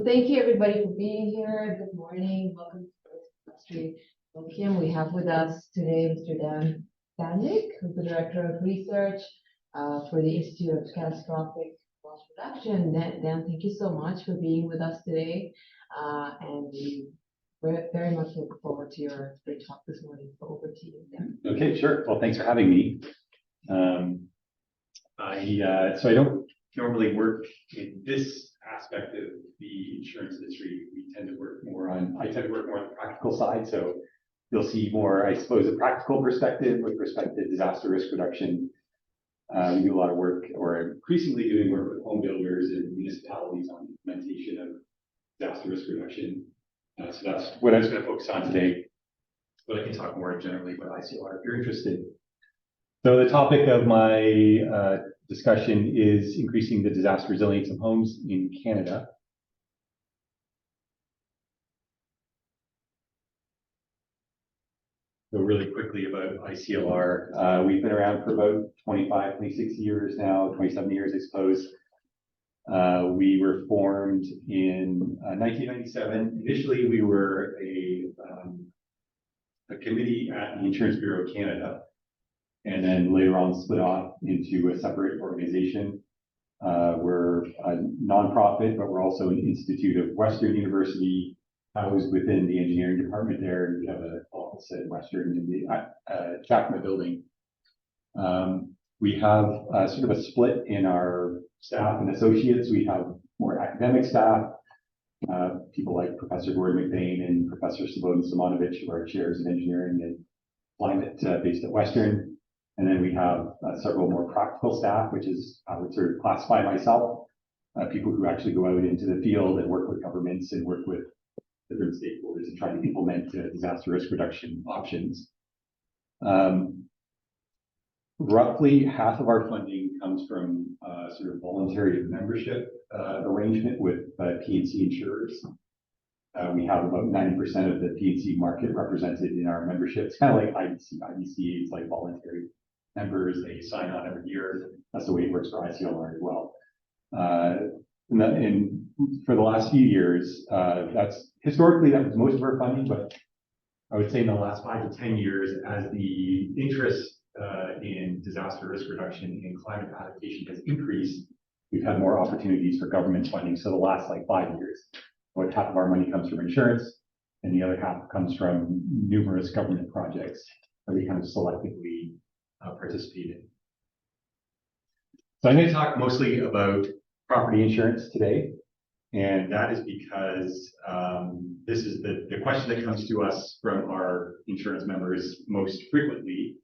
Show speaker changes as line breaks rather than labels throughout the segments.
thank you everybody for being here. Good morning. Welcome to the Colloquium. We have with us today Mr. Dan Sandink, who's the Director of Research for the Institute of Catastrophic Loss Reduction. Dan, thank you so much for being with us today. And we very much look forward to your great talk this morning. So over to you, Dan.
Okay, sure. Well, thanks for having me. So I don't normally work in this aspect of the insurance industry. I tend to work more on the practical side. So you'll see more, I suppose, a practical perspective with respect to disaster risk reduction. We do a lot of work, or increasingly doing work with home builders and municipalities on implementation of disaster risk reduction. So that's what I was going to focus on today. But I can talk more generally about ICLR if you're interested. So the topic of my discussion is increasing the disaster resilience of homes in Canada. So really quickly about ICLR. We've been around for about 25, 26 years now, 27 years, I suppose. We were formed in 1997. Initially, we were a committee at the Insurance Bureau of Canada, and then later on split off into a separate organization. We're a nonprofit, but we're also an institute of Western University, housed within the engineering department there. And we have an office at Western in the Jackma building. We have sort of a split in our staff and associates. We have more academic staff, people like Professor Gordon McBain and Professor Slobodan Simonovic, who are chairs of engineering and climate based at Western. And then we have several more practical staff, which is, I would sort of classify myself, people who actually go out into the field and work with governments and work with different stakeholders and try to implement disaster risk reduction options. Roughly half of our funding comes from sort of voluntary membership arrangement with PIEVC insurers. We have about 90% of the PIEVC market represented in our membership. It's kind of like IBC. IBC is like voluntary members. They sign on every year. That's the way it works for ICLR as well. And for the last few years, historically that was most of our funding, but I would say in the last 5 to 10 years, as the interest in disaster risk reduction and climate adaptation has increased, we've had more opportunities for government funding. So the last 5 years, about half of our money comes from insurance, and the other half comes from numerous government projects that we kind of selectively participate in. So I'm going to talk mostly about property insurance today, and that is because this is the question that comes to us from our insurance members most frequently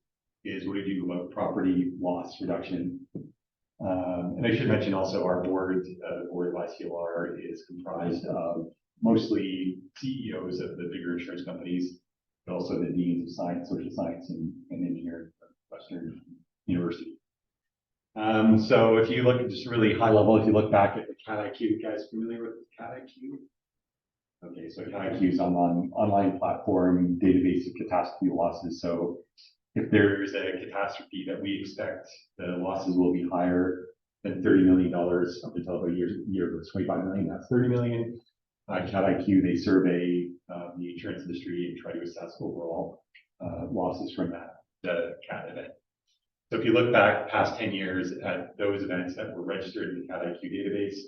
is, what do you do about property loss reduction? And I should mention also our board, the board of ICLR is comprised of mostly CEOs of the bigger insurance companies, but also the deans of science, social science, and engineering from Western University. So if you look at just really high level, if you look back at the CatIQ, you guys familiar with CatIQ? Okay, so CatIQ is an online platform database of catastrophe losses. So if there's a catastrophe that we expect the losses will be higher than $30 million up until a year ago, it's 25 million, that's 30 million. CatIQ, they survey the insurance industry and try to assess overall losses from the cat event. So if you look back past 10 years at those events that were registered in the CatIQ database,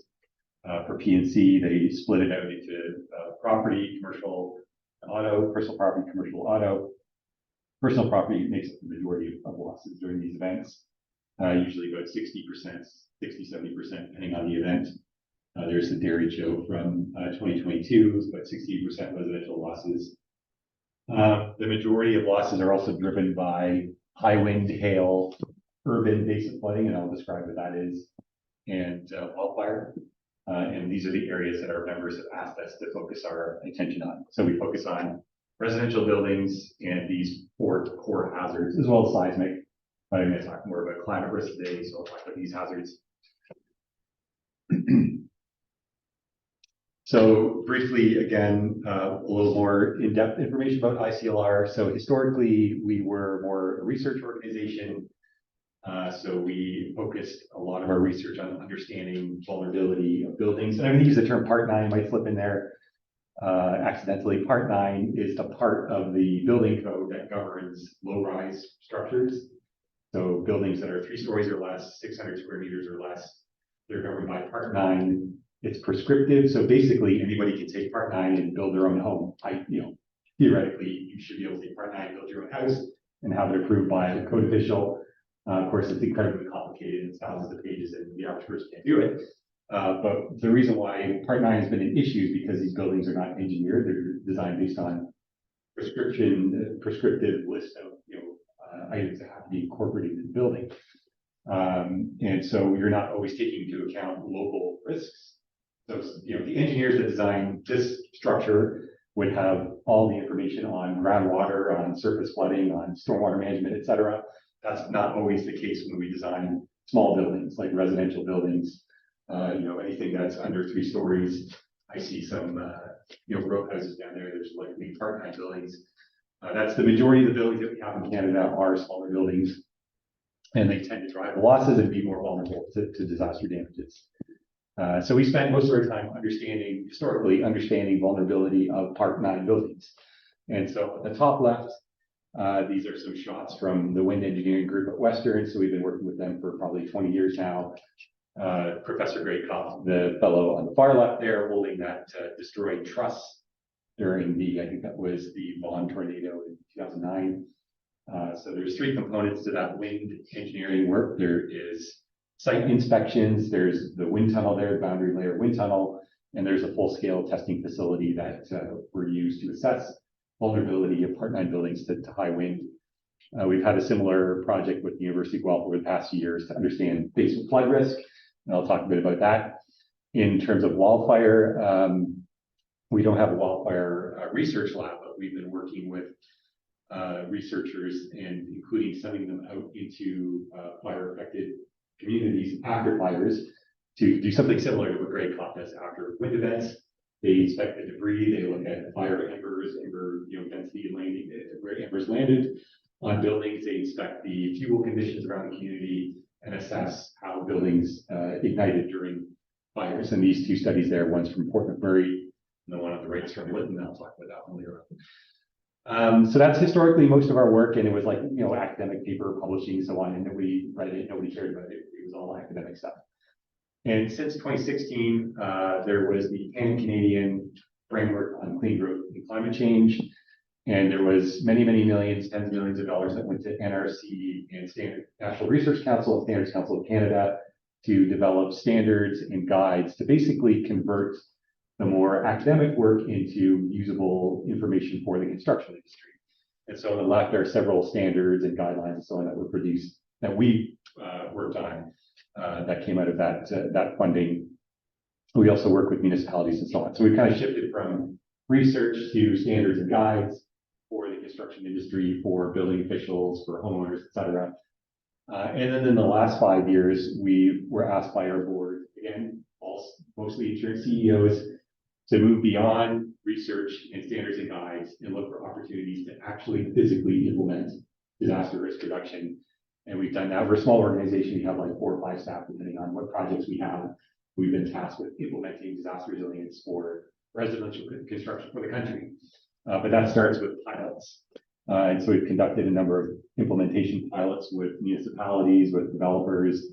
for PNC, they split it out into property, commercial, auto, personal property, commercial auto. Personal property makes up the majority of losses during these events, usually about 60%, 60-70%, depending on the event. There's the dairy show from 2022, it's about 60% residential losses. The majority of losses are also driven by high wind, hail, urban basic flooding, and I'll describe what that is, and wildfire. And these are the areas that our members have asked us to focus our attention on. So we focus on residential buildings and these 4 core hazards, as well as seismic. But I'm going to talk more about climate risk today, so I'll talk about these hazards. So briefly, again, a little more in-depth information about ICLR. So historically, we were more a research organization. So we focused a lot of our research on understanding vulnerability of buildings. And I'm going to use the term Part 9, might slip in there accidentally. Part 9 is the part of the building code that governs low-rise structures. So buildings that are 3 stories or less, 600 square meters or less, they're governed by Part 9. It's prescriptive. So basically anybody can take Part 9 and build their own home. Theoretically, you should be able to take Part 9, build your own house, and have it approved by a code official. Of course, it's incredibly complicated. It's thousands of pages, and the average person can't do it. But the reason why Part 9 has been an issue is because these buildings are not engineered. They're designed based on prescriptive list of items that have to be incorporated in the building. And so you're not always taking into account local risks. So the engineers that design this structure would have all the information on groundwater, on surface flooding, on stormwater management, et cetera. That's not always the case when we design small buildings like residential buildings. Anything that's under 3 stories. I see some row houses down there. There's likely Part 9 buildings. That's the majority of the buildings that we have in Canada are smaller buildings, and they tend to drive losses and be more vulnerable to disaster damages. So we spent most of our time historically understanding vulnerability of Part 9 buildings. And so at the top left, these are some shots from the wind engineering group at Western. So we've been working with them for probably 20 years now. Professor Greg Kopp, the fellow on the far left there, holding that destroyed truss during I think that was the Vaughan tornado in 2009. So there's 3 components to that wind engineering work. There is site inspections, there's the wind tunnel there, boundary layer wind tunnel, and there's a full-scale testing facility that were used to assess vulnerability of Part 9 buildings to high wind. We've had a similar project with the University of Guelph over the past few years to understand basement flood risk, and I'll talk a bit about that. In terms of wildfire, we don't have a wildfire research lab, but we've been working with researchers and including sending them out into fire-affected communities after fires to do something similar to what Greg Kopp does after wind events. They inspect the debris, they look at fire embers, density landing, where embers landed on buildings. They inspect the fuel conditions around the community and assess how buildings ignited during fires. And these 2 studies there, one's from Port McMurray, and the one on the right is from Lytton. I'll talk about that one later on. So that's historically most of our work, and it was like academic paper publishing, so on, and nobody read it, nobody cared about it. It was all academic stuff. And since 2016, there was the Pan-Canadian Framework on Clean Growth and Climate Change, and there was many millions, tens of millions of dollars that went to NRC and National Research Council and Standards Council of Canada to develop standards and guides to basically convert the more academic work into usable information for the construction industry. And so on the left are several standards and guidelines and so on that were produced, that we worked on, that came out of that funding. We also work with municipalities and so on. So we've kind of shifted from research to standards and guides for the construction industry, for building officials, for homeowners, et cetera. And then in the last 5 years, we were asked by our board, again, mostly insurance CEOs, to move beyond research and standards and guides and look for opportunities to actually physically implement disaster risk reduction. And we've done that. We're a small organization. We have like 4 or 5 staff, depending on what projects we have. We've been tasked with implementing disaster resilience for residential construction for the country. But that starts with pilots. And so we've conducted a number of implementation pilots with municipalities, with developers,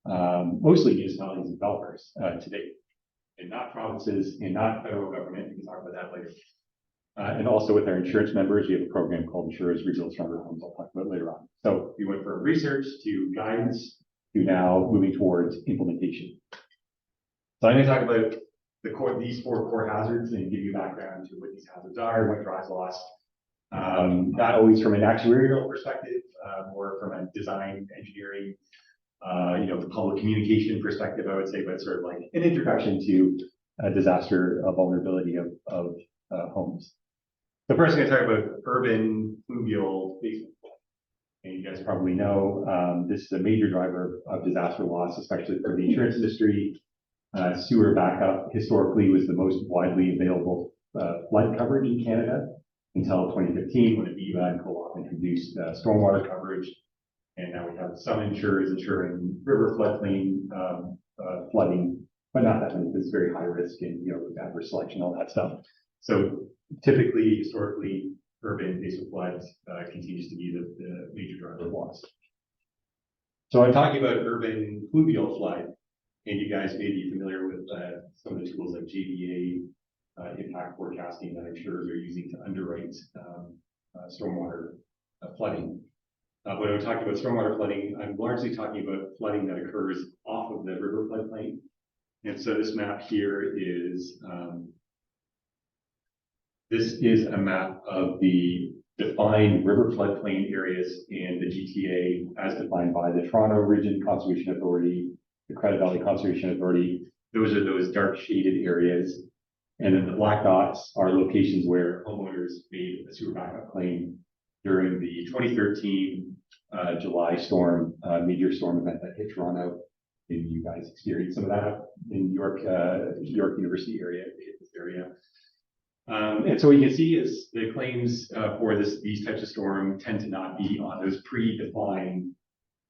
mostly municipalities and developers to date, and not provinces and not federal government. We can talk about that later. And also with our insurance members, we have a program called Insurers Rebuild Stronger Homes. I'll talk about later on. So we went from research to guidance to now moving towards implementation. So I'm going to talk about these 4 core hazards and give you background to what these hazards are, what drives loss. Not always from an actuarial perspective, more from a design, engineering, the public communication perspective, I would say, but sort of like an introduction to a disaster vulnerability of homes. So first, I'm going to talk about urban fluvial basement flood. And you guys probably know this is a major driver of disaster loss, especially for the insurance industry. Sewer backup historically was the most widely available flood coverage in Canada until 2015, when Aviva and Co-op introduced stormwater coverage. And now we have some insurers insuring river floodplain flooding, but not that many. It's very high risk and with adverse selection, all that stuff. So typically, historically, urban basement floods continues to be the major driver of loss. So I'm talking about urban fluvial flood, and you guys may be familiar with some of the tools like JVA, impact forecasting that insurers are using to underwrite stormwater flooding. When I'm talking about stormwater flooding, I'm largely talking about flooding that occurs off of the river floodplain. And so this map here is, this is a map of the defined river floodplain areas in the GTA as defined by the Toronto Region Conservation Authority, the Credit Valley Conservation Authority. Those are those dark shaded areas. And then the black dots are locations where homeowners made a sewer backup claim during the 2013 July storm, major storm event that hit Toronto. Maybe you guys experienced some of that in York University area, this area. And so what you can see is the claims for these types of storm tend to not be on those predefined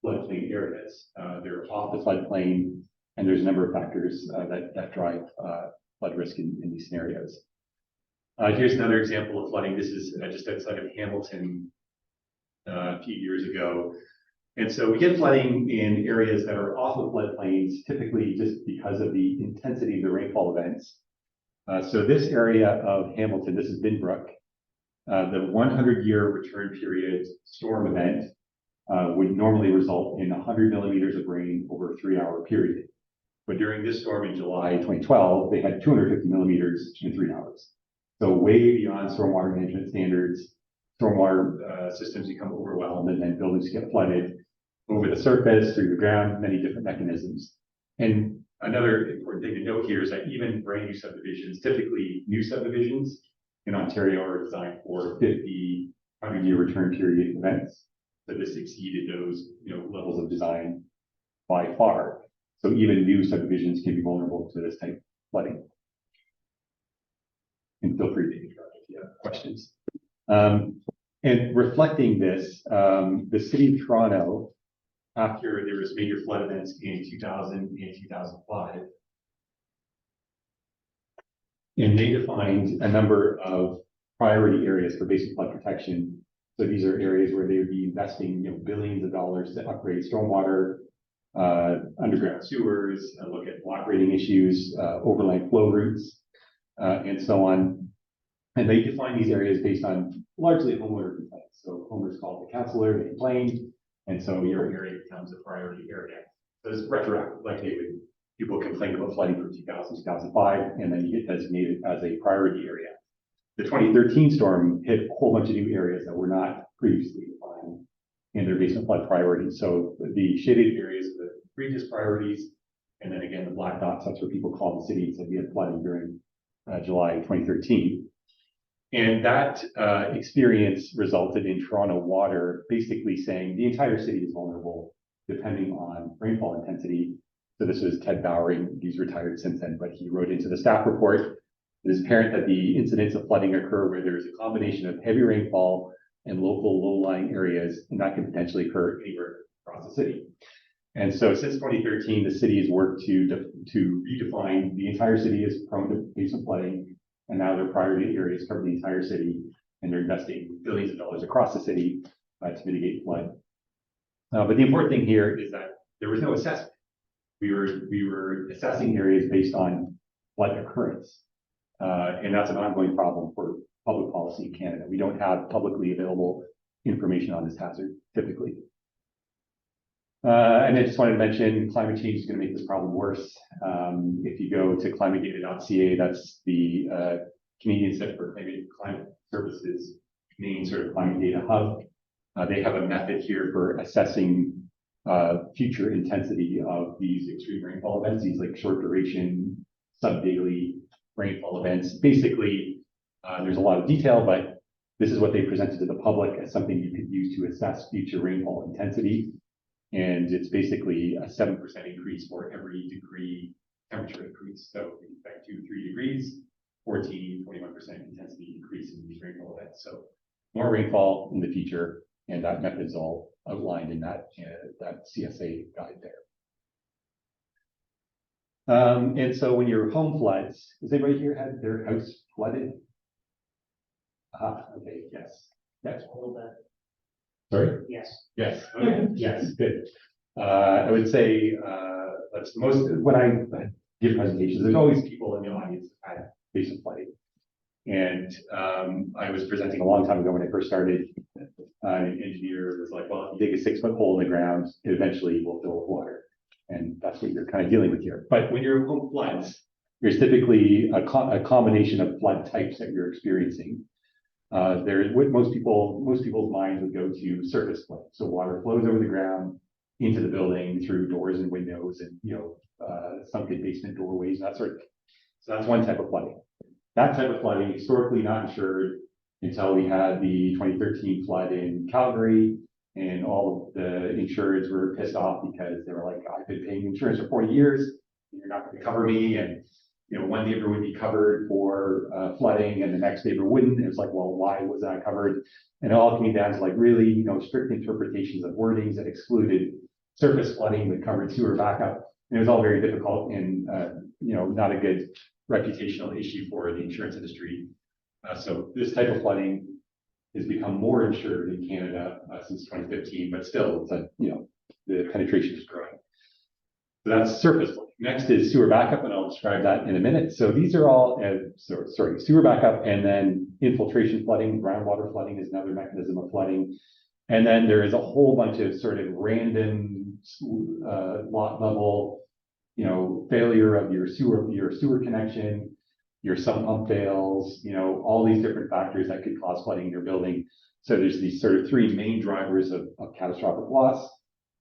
floodplain areas. They're off the floodplain, and there's a number of factors that drive flood risk in these scenarios. Here's another example of flooding. This is just outside of Hamilton a few years ago. And so we get flooding in areas that are off of floodplains, typically just because of the intensity of the rainfall events. So this area of Hamilton, this is Binbrook, the 100-year return period storm event would normally result in 100 millimeters of rain over a 3-hour period. But during this storm in July 2012, they had 250 millimeters in 3 hours. So way beyond stormwater management standards, stormwater systems become overwhelmed, and then buildings get flooded over the surface, through the ground, many different mechanisms. And another important thing to note here is that even brand new subdivisions, typically new subdivisions in Ontario, are designed for 50, 100-year return period events. So this exceeded those levels of design by far. So even new subdivisions can be vulnerable to this type of flooding. And feel free to interrupt if you have questions. And reflecting this, the City of Toronto, after there was major flood events in 2000 and 2005, and they defined a number of priority areas for basic flood protection. So these are areas where they would be investing billions of dollars to upgrade stormwater, underground sewers, look at block rating issues, overland flow routes, and so on. And they define these areas based on largely homeowner complaints. So homeowners call the councilor, they complain, and so your area becomes a priority area. So it's retroactive, like people complain about flooding from 2000 to 2005, and then you get designated as a priority area. The 2013 storm hit a whole bunch of new areas that were not previously defined in their basement flood priorities. So the shaded areas are the previous priorities, and then again, the black dots, that's where people called the city and said we had flooding during July 2013. And that experience resulted in Toronto Water basically saying the entire city is vulnerable depending on rainfall intensity. So this was Ted Bowering, he's retired since then, but he wrote into the staff report, it is apparent that the incidents of flooding occur where there is a combination of heavy rainfall and local low-lying areas, and that can potentially occur anywhere across the city. And so since 2013, the city has worked to redefine the entire city as prone to basement flooding, and now their priority areas cover the entire city, and they're investing billions of dollars across the city to mitigate flood. But the important thing here is that there was no assessment. We were assessing areas based on flood occurrence, and that's an ongoing problem for public policy in Canada. We don't have publicly available information on this hazard typically. And I just wanted to mention climate change is going to make this problem worse. If you go to climatedata.ca, that's the Canadian Center for Climate Services main sort of climate data hub. They have a method here for assessing future intensity of these extreme rainfall events, these like short duration, sub-daily rainfall events. Basically, there's a lot of detail, but this is what they presented to the public as something you could use to assess future rainfall intensity. And it's basically a 7% increase for every degree temperature increase. So we expect 2 to 3 degrees, 14, 21% intensity increase in these rainfall events. So more rainfall in the future, And that method is all outlined in that CSA guide there. And so when your home floods, has anybody here had their house flooded? Okay, yes. Yes.
A little bit.
Sorry?
Yes.
Yes. Okay. Yes. Good. I would say that's the most, when I give presentations, there's always people in the audience that had basement flooding. And I was presenting a long time ago when I first started. An engineer was like, well, if you dig a 6-foot hole in the ground, it eventually will fill with water. And that's what you're kind of dealing with here. But when your home floods, there's typically a combination of flood types that you're experiencing. There's what most people's minds would go to surface flood. So water flows over the ground into the building through doors and windows and sunken basement doorways, that sort of thing. So that's one type of flooding. That type of flooding, historically not insured until we had the 2013 flood in Calgary, and all of the insureds were pissed off because they were like, I've been paying insurance for 40 years, and you're not going to cover me. And one neighbor would be covered for flooding, and the next neighbor wouldn't. It was like, well, why was that covered? And it all came down to like really, strict interpretations of wordings that excluded surface flooding but covered sewer backup. And it was all very difficult and not a good reputational issue for the insurance industry. So this type of flooding has become more insured in Canada since 2015, but still, it's the penetration is growing. So that's surface flooding. Next is sewer backup, and I'll describe that in a minute. So these are all, sewer backup, and then infiltration flooding, groundwater flooding is another mechanism of flooding. And then there is a whole bunch of sort of random lot level, failure of your sewer connection, your sump pump fails, all these different factors that could cause flooding in your building. So there's these sort of three main drivers of catastrophic loss,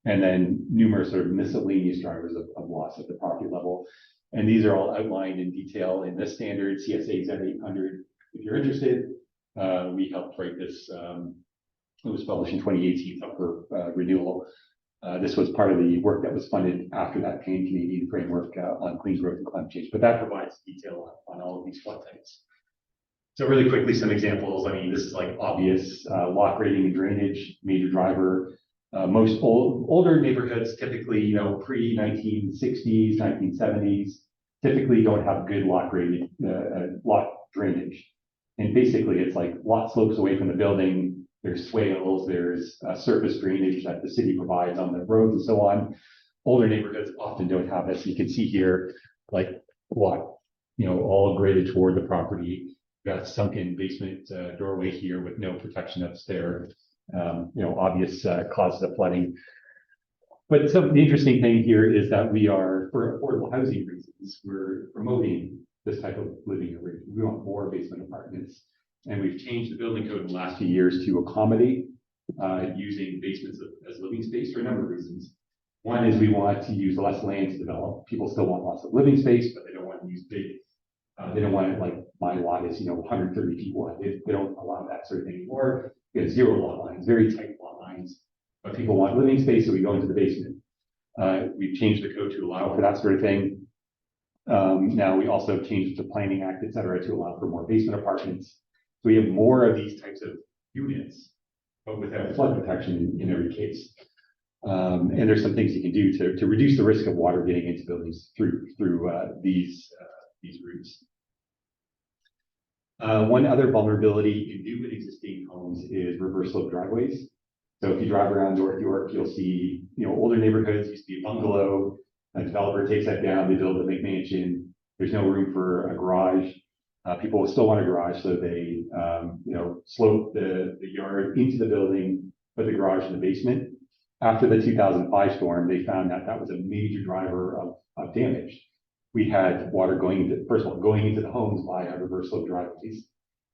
and then numerous sort of miscellaneous drivers of loss at the property level. And these are all outlined in detail in this standard, CSA Z800. If you're interested, we helped write this. It was published in 2018, up for renewal. This was part of the work that was funded after that Pan-Canadian framework on clean growth and climate change, but that provides detail on all of these flood types. So really quickly, some examples. I mean, this is like obvious lock rating and drainage, major driver. Most older neighborhoods, typically, pre-1960s, 1970s, typically don't have good lock drainage. And basically, it's like lot slopes away from the building. There's swales, there's surface drainage that the city provides on the roads and so on. Older neighborhoods often don't have this. You can see here, like all graded toward the property. We've got sunken basement doorway here with no protection that's there. Obvious causes of flooding. But the interesting thing here is that we are, for affordable housing reasons, we're promoting this type of living arrangement. We want more basement apartments. And we've changed the building code in the last few years to accommodate using basements as living space for a number of reasons. One is we want to use less land to develop. People still want lots of living space, but they don't want to use big. They don't want it like my lot is 130 people. They don't allow that sort of thing anymore. We have 0 lot lines, very tight lot lines. But people want living space, so we go into the basement. We've changed the code to allow for that sort of thing. Now we also changed the Planning Act, et cetera, to allow for more basement apartments. So we have more of these types of units, but without flood protection in every case. And there's some things you can do to reduce the risk of water getting into buildings through these routes. One other vulnerability in new and existing homes is reverse slope driveways. So if you drive around North York, you'll see older neighborhoods used to be a bungalow. A developer takes that down, they build a McMansion. There's no room for a garage. People will still want a garage, so they slope the yard into the building, put the garage in the basement. After the 2005 storm, they found that was a major driver of damage. We had water going into the homes via reverse slope driveways,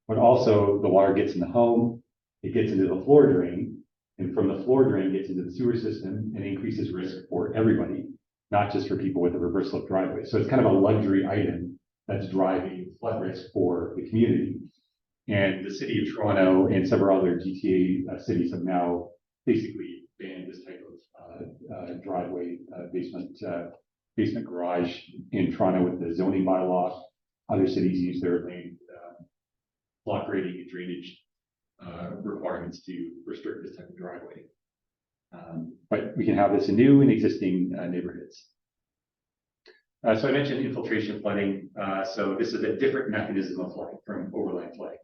but also the water gets in the home, it gets into the floor drain, and from the floor drain gets into the sewer system and increases risk for everybody, not just for people with a reverse slope driveway. So it's kind of a luxury item that's driving flood risk for the community. And the city of Toronto and several other GTA cities have now basically banned this type of driveway basement garage in Toronto with the zoning bylaw. Other cities use their land block grading and drainage requirements to restrict this type of driveway. But we can have this in new and existing neighborhoods. So I mentioned infiltration flooding. So this is a different mechanism of flooding from overland flooding.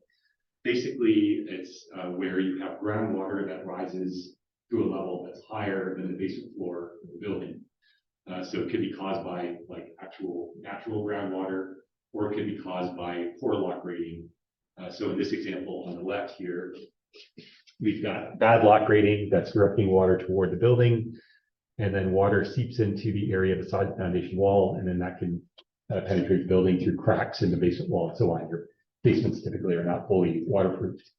Basically, it's where you have groundwater that rises to a level that's higher than the basement floor of the building. So it could be caused by like actual natural groundwater, or it could be caused by portal grading. So in this example on the left here, we've got bad lock grading that's directing water toward the building, and then water seeps into the area beside the foundation wall, and then that can penetrate the building through cracks in the basement wall and so on. Your basements typically are not fully waterproofed.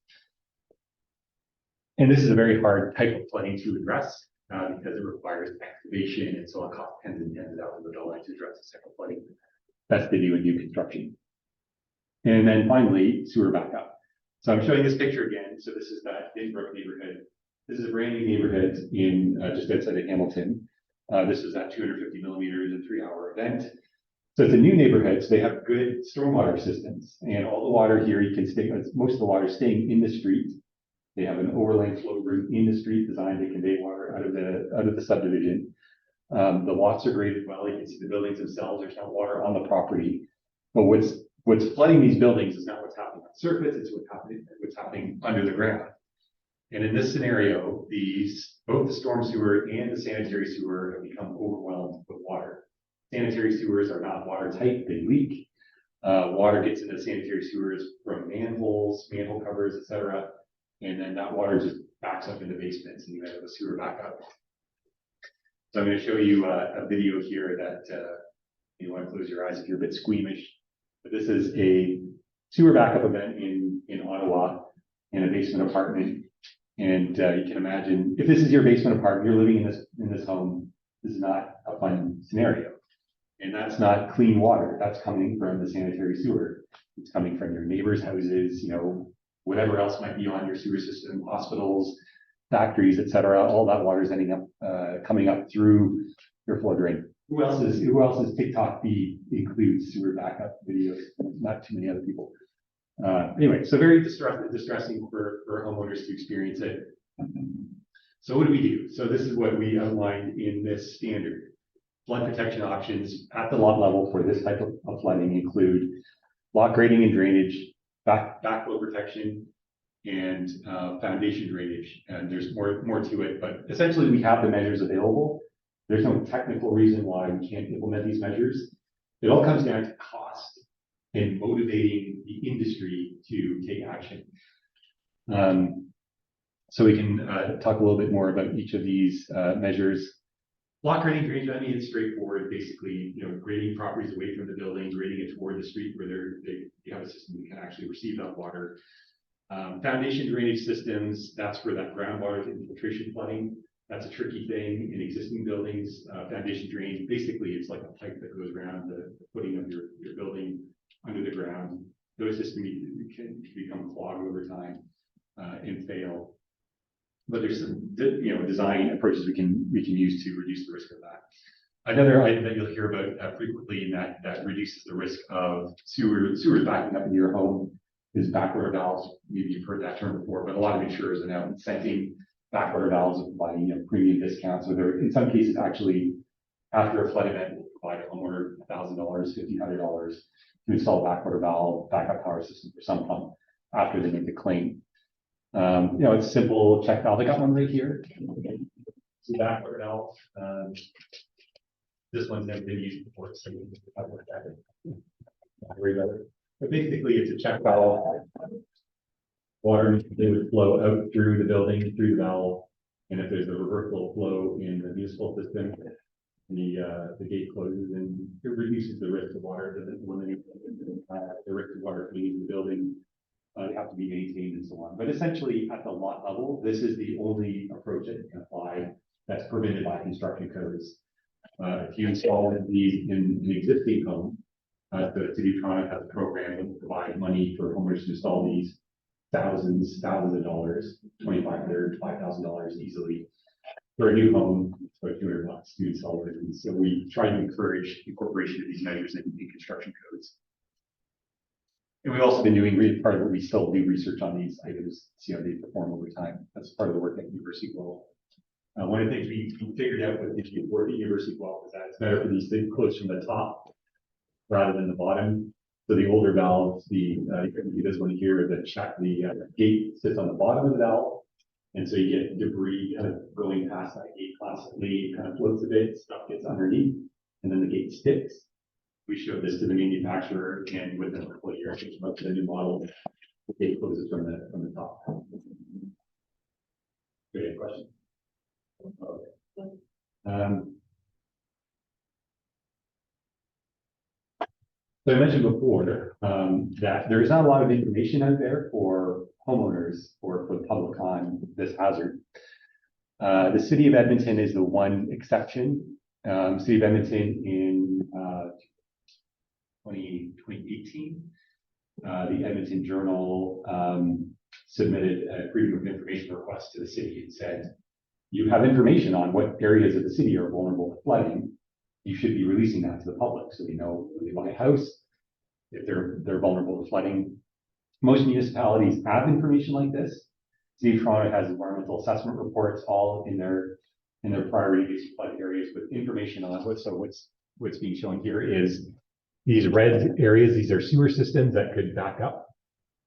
And this is a very hard type of flooding to address because it requires excavation, and so it costs tens and tens of thousands of dollars to address this type of flooding. That's to do in new construction. And then finally, sewer backup. So I'm showing this picture again. So this is that Inbrook neighborhood. This is a brand new neighborhood in just outside of Hamilton. This is at 250 millimeters in 3-hour event. So it's a new neighborhood, so they have good stormwater systems, and all the water here you can stay. Most of the water is staying in the street. They have an overland flow route in the street designed to convey water out of the subdivision. The lots are graded well. You can see the buildings themselves. There's no water on the property, but what's flooding these buildings is not what's happening on the surface. It's what's happening under the ground. And in this scenario, both the storm sewer and the sanitary sewer have become overwhelmed with water. Sanitary sewers are not watertight, they leak. Water gets into the sanitary sewers from manholes, manhole covers, etc. And then that water just backs up into basements, and you have a sewer backup. So I'm going to show you a video here that you want to close your eyes if you're a bit squeamish. But this is a sewer backup event in Ottawa in a basement apartment. And you can imagine, if this is your basement apartment, you're living in this home, this is not a fun scenario. And that's not clean water. That's coming from the sanitary sewer. It's coming from your neighbors' houses, whatever else might be on your sewer system, hospitals, factories, etc. All that water is ending up coming up through your floor drain. Who else's TikTok feed includes sewer backup videos? Not too many other people. Anyway, so very distressing for homeowners to experience it. So what do we do? So this is what we outlined in this standard. Flood protection options at the lot level for this type of flooding include lock grading and drainage, backflow protection, and foundation drainage. And there's more to it, but essentially we have the measures available. There's no technical reason why we can't implement these measures. It all comes down to cost and motivating the industry to take action. So we can talk a little bit more about each of these measures. Block grading drainage, I mean, it's straightforward. Basically, grading properties away from the building, grading it toward the street where they have a system that can actually receive that water. Foundation drainage systems, that's for that groundwater infiltration flooding. That's a tricky thing in existing buildings. Foundation drainage, basically, it's like a pipe that goes around the footing of your building under the ground. Those systems can become clogged over time and fail. But there's some design approaches we can use to reduce the risk of that. Another item that you'll hear about frequently, and that reduces the risk of sewers backing up into your home, is backwater valves. Maybe you've heard that term before, but a lot of insurers are now incenting backwater valves and providing premium discounts. So they're in some cases actually, after a flood event, will provide a homeowner $1,000, $1,500 to install a backwater valve, backup power system for some pump after they make the claim. It's simple check valve. I got one right here. It's a backwater valve. This one's never been used before, so not worry about it. But basically, it's a check valve. Water would flow out through the building, through the valve, and if there's a reversible flow in the municipal system, the gate closes and it reduces the risk of water. It doesn't eliminate the risk of water coming into the building. They have to be maintained and so on. But essentially, at the lot level, this is the only approach that you can apply that's permitted by construction codes. If you install these in an existing home, the City of Toronto has a program that will provide money for homeowners to install these thousands of dollars, $2,500, $5,000 easily. For a new home, it's about $200 to install it. And so we try to encourage incorporation of these measures in construction codes. And we've also been doing part of what we still do research on these items, see how they perform over time. That's part of the work at University Global. One of the things we figured out with the work at University Global is that it's better for these things close from the top rather than the bottom. So the older valves, you just want to hear the gate sits on the bottom of the valve. And so you get debris kind of going past that gate constantly, kind of floats a bit, stuff gets underneath, and then the gate sticks. We showed this to the manufacturer, and within a couple of years, we came up with a new model. The gate closes from the top. Good question. Okay. So I mentioned before that there is not a lot of information out there for homeowners or for the public on this hazard. The city of Edmonton is the one exception. City of Edmonton in 2018, the Edmonton Journal submitted a freedom of information request to the city and said, you have information on what areas of the city are vulnerable to flooding. You should be releasing that to the public so they know when they buy a house if they're vulnerable to flooding. Most municipalities have information like this. City of Toronto has environmental assessment reports all in their priority flood areas with information on it. So what's being shown here is these red areas. These are sewer systems that could back up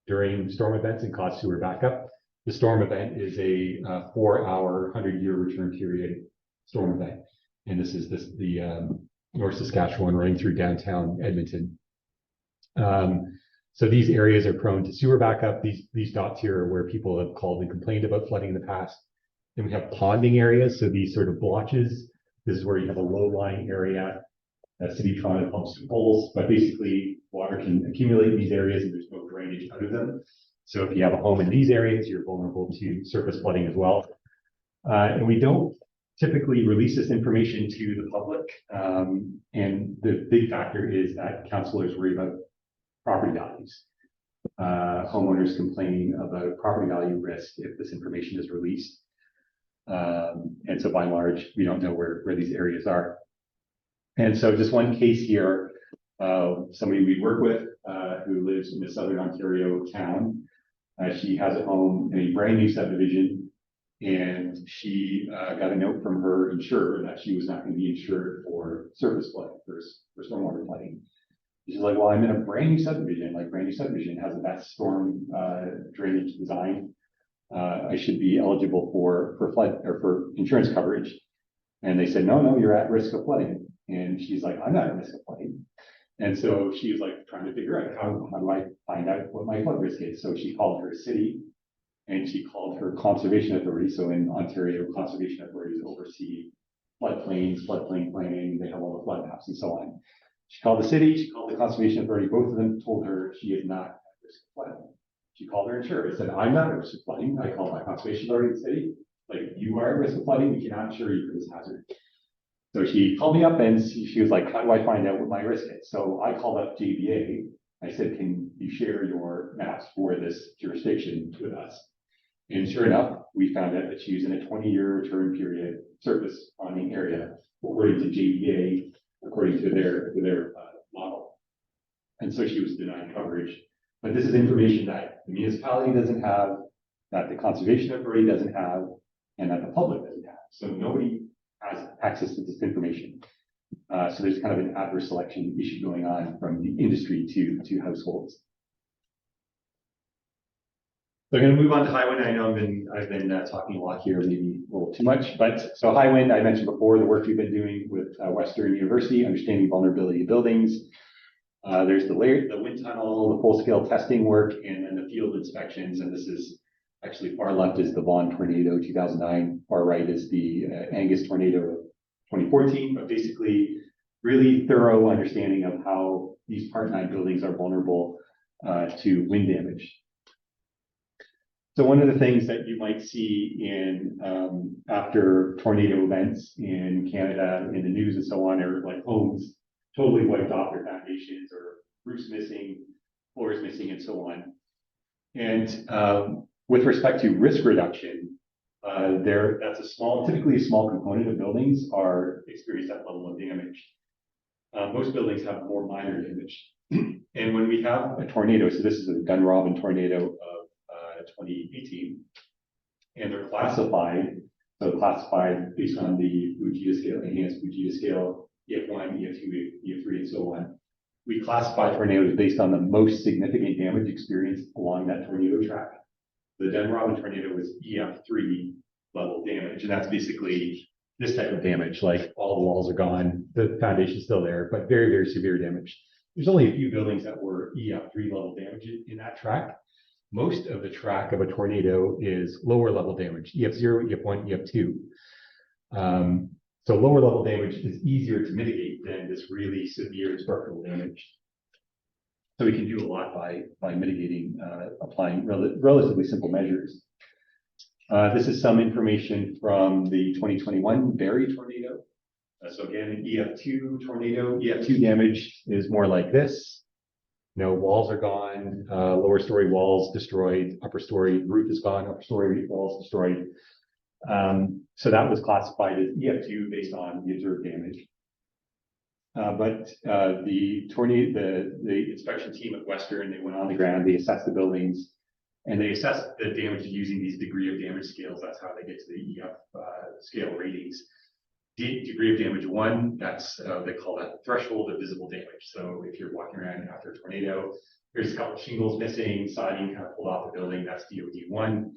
during storm events and cause sewer backup. The storm event is a 4-hour, 100-year return period storm event. And this is the North Saskatchewan running through downtown Edmonton. So these areas are prone to sewer backup. These dots here are where people have called and complained about flooding in the past. Then we have ponding areas. So these sort of blotches. This is where you have a low-lying area. City of Toronto pumps to poles, but basically water can accumulate in these areas and there's no drainage out of them. So if you have a home in these areas, you're vulnerable to surface flooding as well. And we don't typically release this information to the public. And the big factor is that councillors worry about property values. Homeowners complaining about property value risk if this information is released. And so by and large, we don't know where these areas are. And so just one case here, somebody we work with who lives in a Southern Ontario town. She has a home in a brand new subdivision, and she got a note from her insurer that she was not going to be insured for surface flooding, for stormwater flooding. She's like, well, I'm in a brand new subdivision, brand new subdivision has the best storm drainage design. I should be eligible for flood or for insurance coverage. And they said, no, you're at risk of flooding. And she's like, I'm not at risk of flooding. And so she was trying to figure out how do I find out what my flood risk is. So she called her city and she called her conservation authority. So in Ontario, conservation authorities oversee floodplains, floodplain planning, they have all the flood maps and so on. She called the city, she called the conservation authority, both of them told her she is not at risk of flooding. She called her insurer and said, I'm not at risk of flooding. I called my conservation authority in the city, you are at risk of flooding, we cannot insure you for this hazard. So she called me up and she was like, how do I find out what my risk is? So I called up JBA. I said, can you share your maps for this jurisdiction with us? And sure enough, we found out that she was in a 20-year return period surface ponding area, according to JBA, according to their model. And so she was denied coverage. But this is information that the municipality doesn't have, that the conservation authority doesn't have, and that the public doesn't have. So nobody has access to this information. So there's kind of an adverse selection issue going on from the industry to households. So I'm going to move on to high wind. I know I've been talking a lot here, maybe a little too much, but so high wind, I mentioned before the work we've been doing with Western University, understanding vulnerability of buildings. There's the wind tunnel, the full-scale testing work, and then the field inspections. And this is actually far left is the Vaughan tornado 2009, far right is the Angus tornado 2014, but basically really thorough understanding of how these Part 9 buildings are vulnerable to wind damage. So one of the things that you might see in after tornado events in Canada, in the news and so on, are homes totally wiped off their foundations or roofs missing, floors missing, and so on. And with respect to risk reduction, that's typically a small component of buildings are experience that level of damage. Most buildings have more minor damage. And when we have a tornado, so this is a Dunrobin tornado of 2018, and they're classified, so classified based on the Fujita scale, enhanced Fujita scale, EF1, EF2, EF3, and so on. We classify tornadoes based on the most significant damage experienced along that tornado track. The Dunrobin tornado was EF3 level damage, and that's basically this type of damage, like all the walls are gone, the foundation's still there, but very, very severe damage. There's only a few buildings that were EF3 level damage in that track. Most of the track of a tornado is lower level damage, EF0, EF1, EF2. So lower level damage is easier to mitigate than this really severe structural damage. So we can do a lot by mitigating, applying relatively simple measures. This is some information from the 2021 Barrie tornado. So again, an EF2 tornado, EF2 damage is more like this. Walls are gone, lower story walls destroyed, upper story roof is gone, upper story walls destroyed. So that was classified as EF2 based on the observed damage. But the inspection team at Western, they went on the ground, they assessed the buildings, and they assessed the damage using these degree of damage scales. That's how they get to the EF scale ratings. Degree of damage 1, that's they call that the threshold of visible damage. So if you're walking around after a tornado, there's a couple of shingles missing, siding kind of pulled off the building, that's DOD1.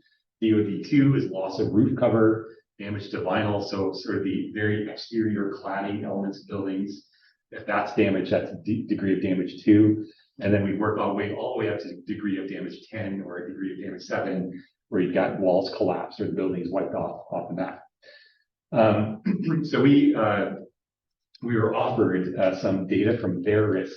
DOD2 is loss of roof cover, damage to vinyl, so sort of the very exterior cladding elements of buildings. If that's damage, that's a degree of damage 2. And then we work all the way up to degree of damage 10 or a degree of damage 7, where you've got walls collapsed or the building is wiped off the map. So we were offered some data from RISC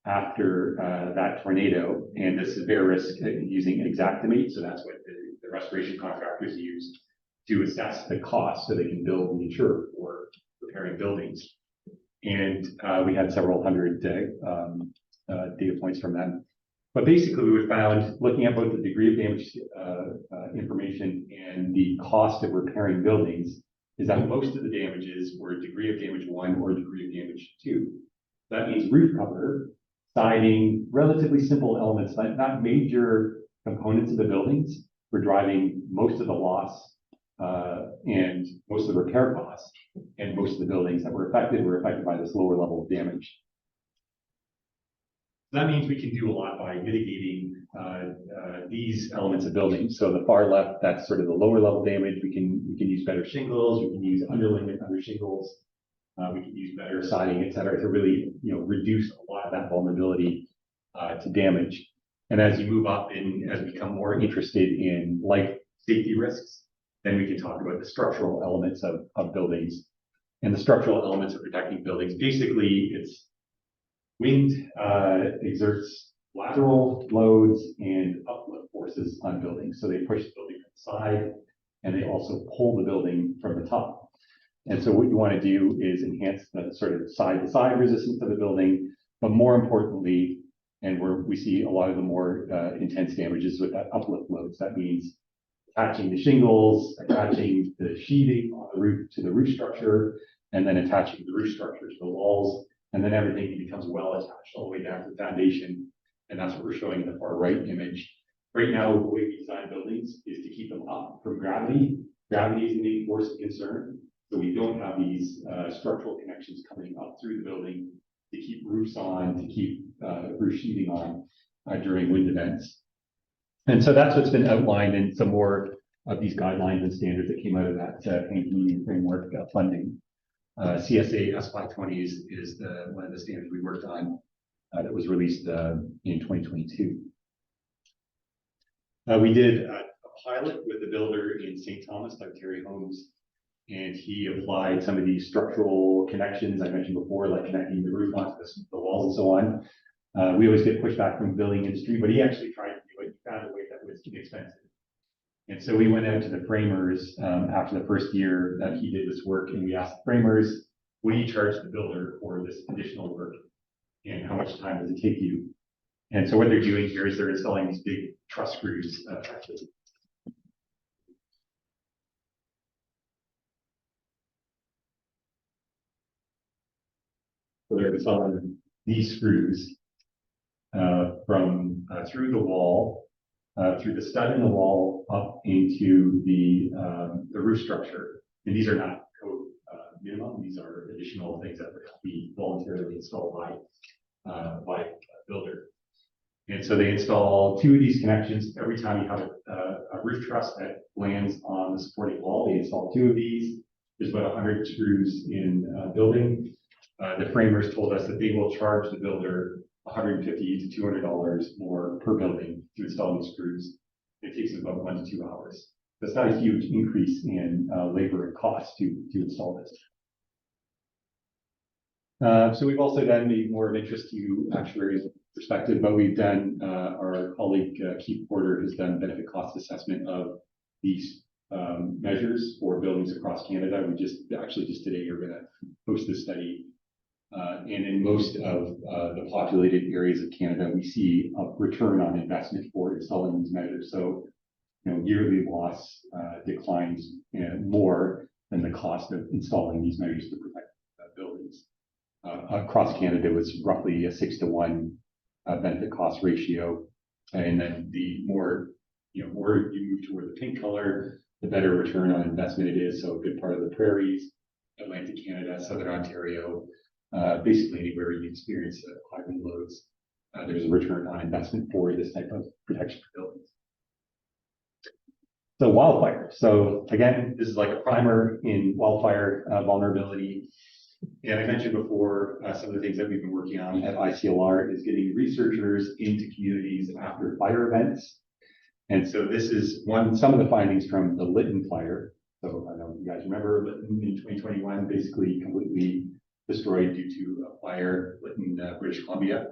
after that tornado, and this is RISC using Xactimate, so that's what the restoration contractors use to assess the cost so they can bill the insurer for repairing buildings. And we had several hundred data points from them. But basically, we found, looking at both the degree of damage information and the cost of repairing buildings, is that most of the damages were degree of damage 1 or degree of damage 2. That means roof cover, siding, relatively simple elements, not major components of the buildings, were driving most of the loss and most of the repair costs, and most of the buildings that were affected by this lower level of damage. That means we can do a lot by mitigating these elements of buildings. So the far left, that's sort of the lower level damage. We can use better shingles, we can use underlayment under shingles, we can use better siding, et cetera, to really reduce a lot of that vulnerability to damage. And as you move up and as we become more interested in life safety risks, then we can talk about the structural elements of buildings. And the structural elements of protecting buildings, basically it's wind exerts lateral loads and uplift forces on buildings. So they push the building from the side, and they also pull the building from the top. And so what you want to do is enhance the sort of side-to-side resistance of the building, but more importantly, and we see a lot of the more intense damages with that uplift loads. That means attaching the shingles, attaching the sheathing on the roof to the roof structure, and then attaching the roof structure to the walls. And then everything becomes well attached all the way down to the foundation. And that's what we're showing in the far right image. Right now, the way we design buildings is to keep them up from gravity. Gravity is the main force of concern. So we don't have these structural connections coming up through the building to keep roofs on, to keep roof sheathing on during wind events. And so that's what's been outlined in some more of these guidelines and standards that came out of that Canadian framework funding. CSA S520 is one of the standards we worked on that was released in 2022. We did a pilot with the builder in St. Thomas, like Terry Holmes, and he applied some of these structural connections I mentioned before, like connecting the roof onto the walls and so on. We always get pushback from the building industry, but he actually tried to do it. He found a way that was inexpensive. And so we went out to the framers after the first year that he did this work, and we asked the framers, what do you charge the builder for this additional work? And how much time does it take you? And so what they're doing here is they're installing these big truss screws. So they're installing these screws. from through the wall, through the stud in the wall up into the roof structure. And these are not code minimum; these are additional things that would be voluntarily installed by a builder. And so they install 2 of these connections every time you have a roof truss that lands on the supporting wall. They install 2 of these. There's about 100 screws in building. The framers told us that they will charge the builder $150 to $200 more per building to install these screws. It takes about 1 to 2 hours. That's not a huge increase in labor and cost to install this. So we've also done the more of interest to actuaries perspective, but we've done, our colleague Keith Porter has done benefit cost assessment of these measures for buildings across Canada. We just today are going to post this study. And in most of the populated areas of Canada, we see a return on investment for installing these measures. So, yearly loss declines more than the cost of installing these measures to protect buildings. Across Canada, it was roughly a 6-to-1 benefit cost ratio. And then the more you move toward the pink color, the better return on investment it is. So a good part of the prairies, Atlantic Canada, Southern Ontario, basically anywhere you experience high wind loads, there's a return on investment for this type of protection for buildings. So wildfire. So again, this is like a primer in wildfire vulnerability. And I mentioned before, some of the things that we've been working on at ICLR is getting researchers into communities after fire events. And so this is some of the findings from the Lytton fire. So I know you guys remember Lytton in 2021, basically completely destroyed due to a fire, Lytton, British Columbia.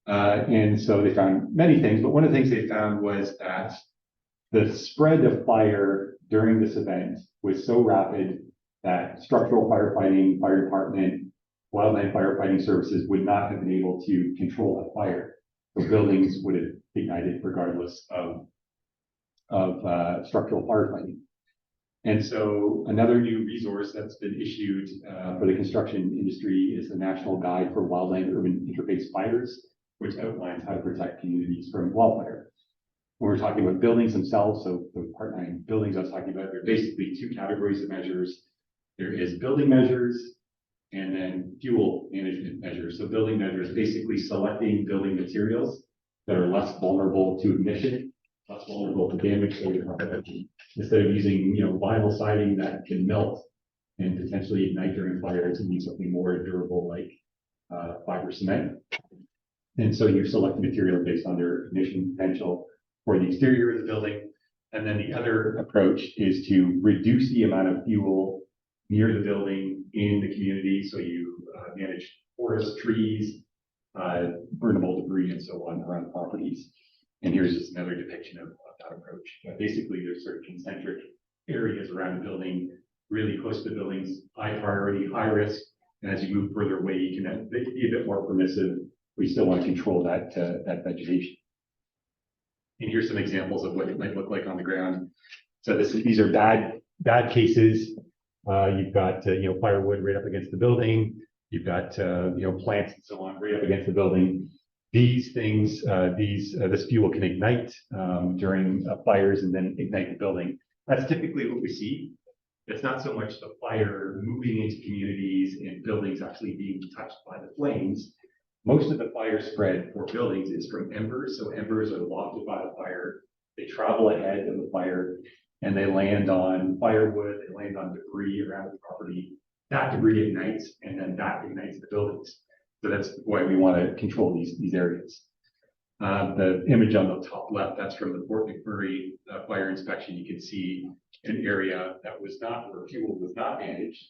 And so they found many things, but one of the things they found was that the spread of fire during this event was so rapid that structural firefighting, fire department, wildland firefighting services would not have been able to control that fire. So buildings would have ignited regardless of structural firefighting. And so another new resource that's been issued for the construction industry is the National Guide for Wildland Urban Interface Fires, which outlines how to protect communities from wildfire. When we're talking about buildings themselves, so the Part 9 buildings I was talking about, there are basically 2 categories of measures. There is building measures and then fuel management measures. So building measures, basically selecting building materials that are less vulnerable to ignition, less vulnerable to damage. So instead of using, vinyl siding that can melt and potentially ignite during fires, and use something more durable like fiber cement. And so you're selecting materials based on their ignition potential for the exterior of the building. And then the other approach is to reduce the amount of fuel near the building in the community. So you manage forests, trees, burnable debris, and so on around properties. And here's just another depiction of that approach. Basically, there's sort of concentric areas around the building, really close to the buildings, high priority, high risk. And as you move further away, you can be a bit more permissive. We still want to control that vegetation. And here's some examples of what it might look like on the ground. So these are bad cases. You've got firewood right up against the building. You've got plants and so on right up against the building. These things, this fuel can ignite during fires and then ignite the building. That's typically what we see. It's not so much the fire moving into communities and buildings actually being touched by the flames. Most of the fire spread for buildings is from embers. So embers are lofted by the fire. They travel ahead of the fire and they land on firewood. They land on debris around the property. That debris ignites, and then that ignites the buildings. So that's why we want to control these areas. The image on the top left, that's from the Fort McMurray fire inspection. You can see an area that was not, where fuel was not managed,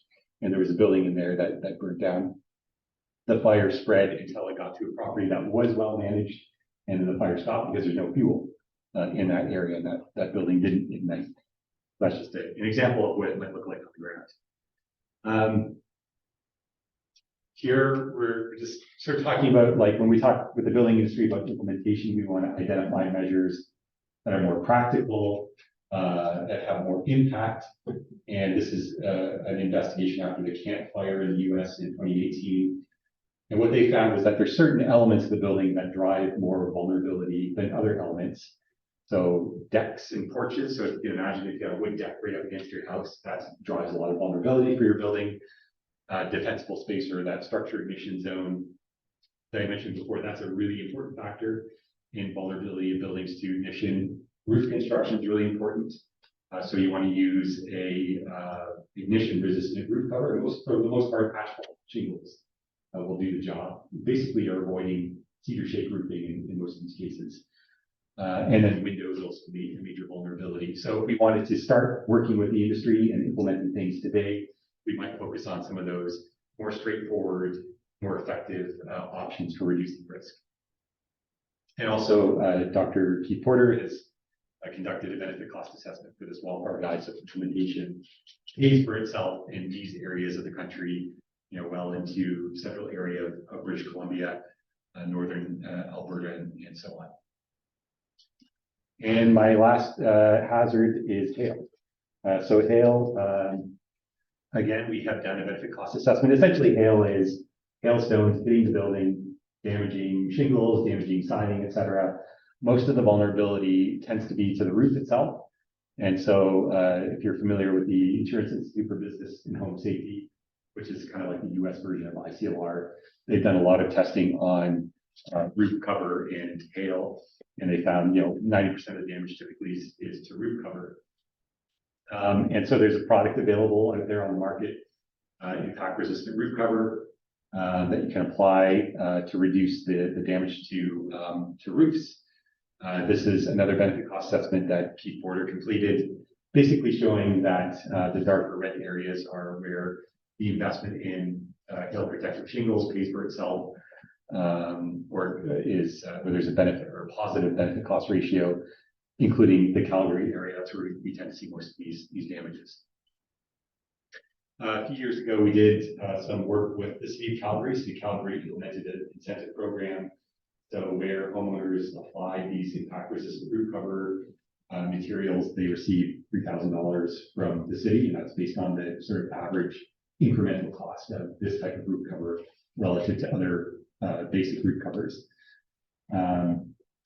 and there was a building in there that burnt down. The fire spread until it got to a property that was well managed, and then the fire stopped because there's no fuel in that area, and that building didn't ignite. That's just an example of what it might look like on the ground. Here, we're just sort of talking about, like, when we talk with the building industry about implementation, we want to identify measures that are more practical, that have more impact. And this is an investigation after the Camp Fire in the US in 2018. And what they found was that there's certain elements of the building that drive more vulnerability than other elements. So decks and porches. So if you can imagine if you have a wood deck right up against your house, that drives a lot of vulnerability for your building. Defensible space, or that structure ignition zone that I mentioned before, that's a really important factor in vulnerability of buildings to ignition. Roof construction is really important. So you want to use a ignition resistant roof cover. For the most part, asphalt shingles will do the job. Basically, you're avoiding cedar shake roofing in most of these cases. And then windows also be a major vulnerability. So if we wanted to start working with the industry and implementing things today, we might focus on some of those more straightforward, more effective options for reducing risk. And also, Dr. Keith Porter has conducted a benefit cost assessment for this wildfire guide, so implementation pays for itself in these areas of the country, well into central area of British Columbia, northern Alberta, and so on. And my last hazard is hail. So hail, again, we have done a benefit cost assessment. Essentially, hail is hailstones hitting the building, damaging shingles, damaging siding, etc. Most of the vulnerability tends to be to the roof itself. And so if you're familiar with the Insurance Institute for Business and Home Safety, which is kind of like the US version of ICLR, they've done a lot of testing on roof cover and hail. And they found, 90% of the damage typically is to roof cover. And so there's a product available out there on the market, impact-resistant roof cover, that you can apply to reduce the damage to roofs. This is another benefit cost assessment that Keith Porter completed, basically showing that the darker red areas are where the investment in hail protective shingles pays for itself, or is where there's a benefit or a positive benefit cost ratio, including the Calgary area. That's where we tend to see most of these damages. A few years ago, we did some work with the City of Calgary. City of Calgary implemented an incentive program. So where homeowners apply these impact-resistant roof cover materials, they receive $3,000 from the city, and that's based on the sort of average incremental cost of this type of roof cover relative to other basic roof covers.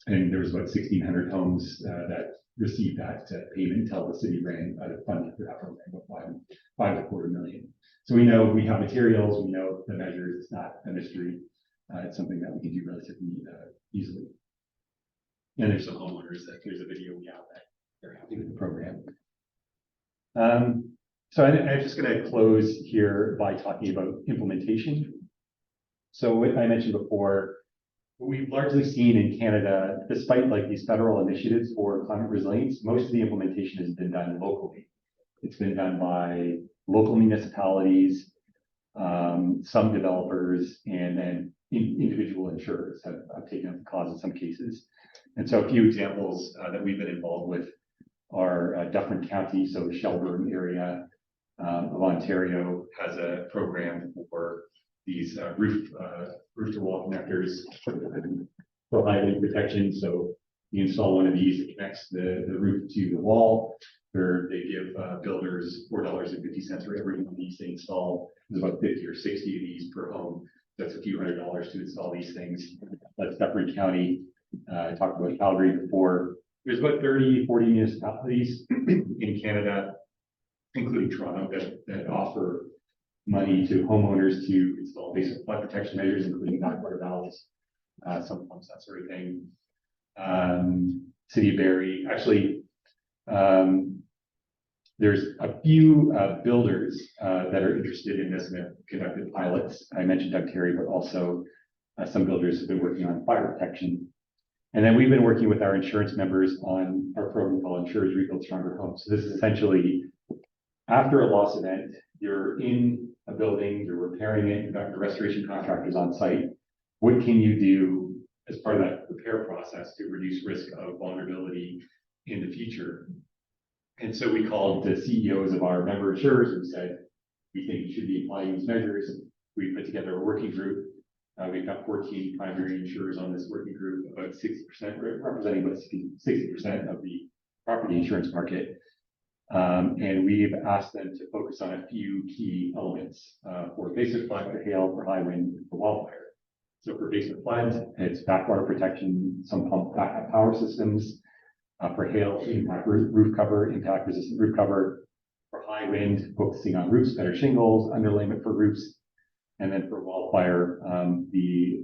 And there was about 1,600 homes that received that payment until the city ran out of funding for that program, about $5.25 million. So we know we have materials, we know the measures, it's not a mystery. It's something that we can do relatively easily. And there's some homeowners that there's a video we have that they're happy with the program. So I'm just going to close here by talking about implementation. So what I mentioned before, what we've largely seen in Canada, despite like these federal initiatives for climate resilience, most of the implementation has been done locally. It's been done by local municipalities, some developers, and then individual insurers have taken up the cause in some cases. And so a few examples that we've been involved with are Dufferin County, so the Shelburne area of Ontario has a program for these roof-to-wall connectors for high wind protection. So you install one of these, it connects the roof to the wall. They give builders $4.50 for every one of these they install. There's about 50 or 60 of these per home. That's a few $100s to install these things. That's Dufferin County. I talked about Calgary before. There's about 30, 40 municipalities in Canada, including Toronto, that offer money to homeowners to install basic flood protection measures, including backwater valves, sump pumps, that sort of thing. City of Barrie, actually, there's a few builders that are interested in this and have conducted pilots. I mentioned Ontario, but also some builders have been working on fire protection. And then we've been working with our insurance members on our program called Insurers Rebuild Stronger Homes. So this is essentially after a loss event, you're in a building, you're repairing it, you've got your restoration contractors on site. What can you do as part of that repair process to reduce risk of vulnerability in the future? And so we called the CEOs of our member insurers and said, we think you should be applying these measures. We put together a working group. We've got 14 primary insurers on this working group, about 60%, representing about 60% of the property insurance market. And we've asked them to focus on a few key elements for basic flood, for hail, for high wind, for wildfire. So for basement flood, it's backwater protection, some pump backup power systems. For hail, impact roof cover, impact resistant roof cover. For high wind, focusing on roofs, better shingles, underlayment for roofs. And then for wildfire, the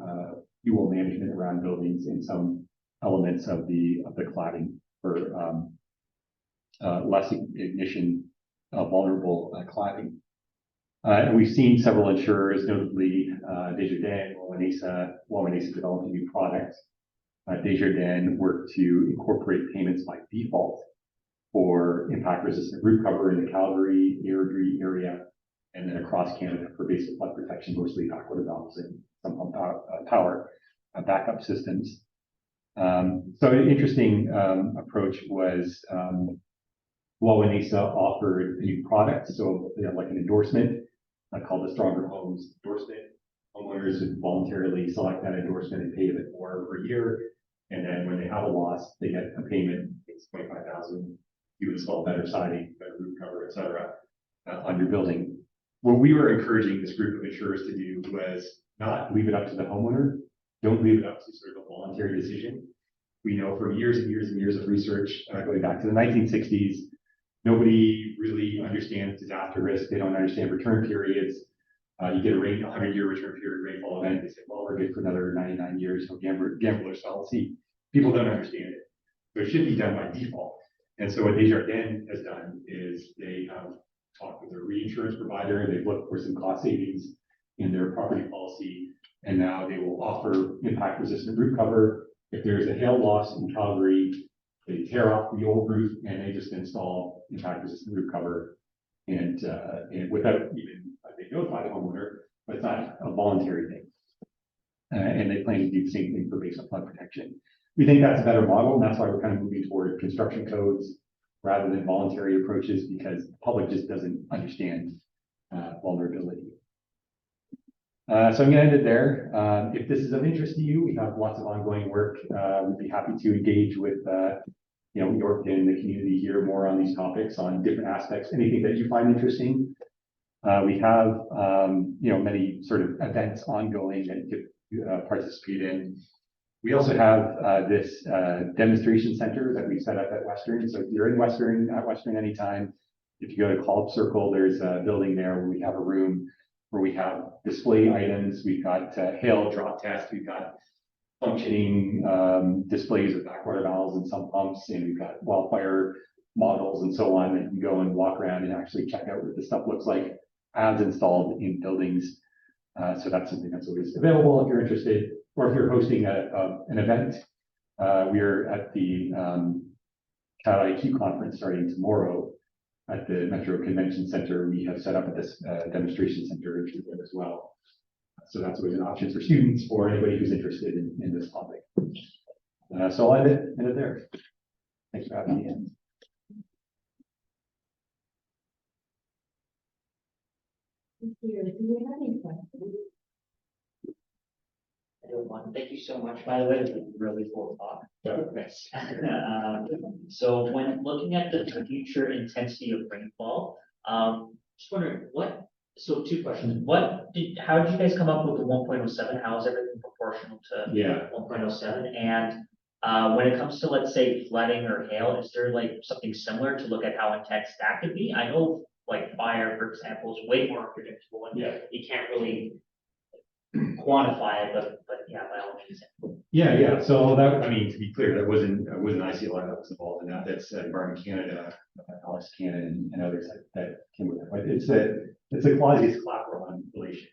fuel management around buildings and some elements of the cladding for less ignition vulnerable cladding. And we've seen several insurers, notably Desjardins, Wawanesa developed a new product. Desjardins worked to incorporate payments by default for impact-resistant roof cover in the Calgary, Airdrie area, and then across Canada for basic flood protection, mostly backwater valves and some pump power backup systems. So an interesting approach was Wawanesa offered a new product, so they have like an endorsement called the Stronger Homes endorsement. Homeowners would voluntarily select that endorsement and pay a bit more per year. And then when they have a loss, they get a payment. It's $25,000. You install better siding, better roof cover, et cetera, on your building. What we were encouraging this group of insurers to do was not leave it up to the homeowner. Don't leave it up to sort of a voluntary decision. We know from years and years and years of research going back to the 1960s, nobody really understands disaster risk. They don't understand return periods. You get a 100-year return period rainfall event. They say, well, we're good for another 99 years. So gambler's fallacy. People don't understand it. So it should be done by default. And so what Desjardins has done is they have talked with their reinsurance provider. They've looked for some cost savings in their property policy. And now they will offer impact-resistant roof cover. If there's a hail loss in Calgary, they tear off the old roof and they just install impact-resistant roof cover, and without even they notify the homeowner, but it's not a voluntary thing. And they plan to do the same thing for basement flood protection. We think that's a better model, and that's why we're kind of moving toward construction codes rather than voluntary approaches, because the public just doesn't understand vulnerability. So I'm going to end it there. If this is of interest to you, we have lots of ongoing work. We'd be happy to engage with Yorkton and the community here more on these topics, on different aspects, anything that you find interesting. We have many sort of events ongoing that you could participate in. We also have this demonstration center that we set up at Western. So if you're in Western, at Western anytime, if you go to College Circle, there's a building there where we have a room where we have display items. We've got hail drop tests. We've got functioning displays of backwater valves and sump pumps, and we've got wildfire models and so on that you can go and walk around and actually check out what the stuff looks like as installed in buildings. So that's something that's always available if you're interested, or if you're hosting an event. We're at the CAD-IQ conference starting tomorrow at the Metro Convention Center. We have set up this demonstration center as well. So that's always an option for students or anybody who's interested in this topic. So I'll end it there. Thanks for having me in.
Do you have any questions?
Everyone, thank you so much, by the way, it's a really cool talk. So when looking at the future intensity of rainfall, just wondering so two questions. How did you guys come up with the 1.07? How is everything proportional to 1.07? And when it comes to, let's say, flooding or hail, is there like something similar to look at how intense that could be? I know like fire, for example, is way more unpredictable and you can't really quantify it, but yeah, by all means.
Yeah. So that, I mean, to be clear, that wasn't ICLR that was involved in that. That's Environment Canada, Alex Cannon, and others that came with it. But it's a quasi-collateral relation.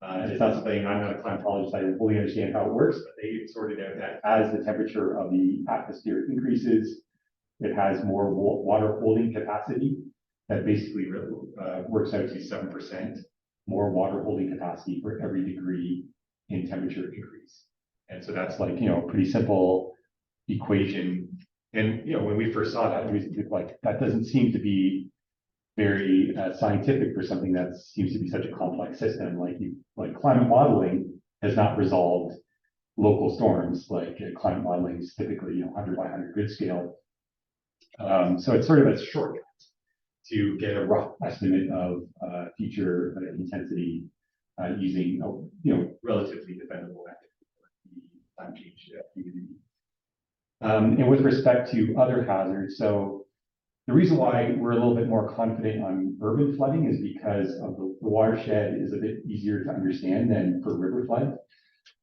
It's not something, I'm not a climatologist, I don't fully understand how it works, but they sorted out that as the temperature of the atmosphere increases, it has more water holding capacity. That basically works out to 7% more water holding capacity for every degree in temperature increase. And so that's like, a pretty simple equation. And, when we first saw that, we was like, that doesn't seem to be very scientific for something that seems to be such a complex system. Like climate modeling has not resolved local storms. Like climate modeling is typically, 100 by 100 grid scale. So it's sort of a shortcut to get a rough estimate of future intensity using relatively defendable method for the climate change community. And with respect to other hazards, so the reason why we're a little bit more confident on urban flooding is because of the watershed is a bit easier to understand than for river flood,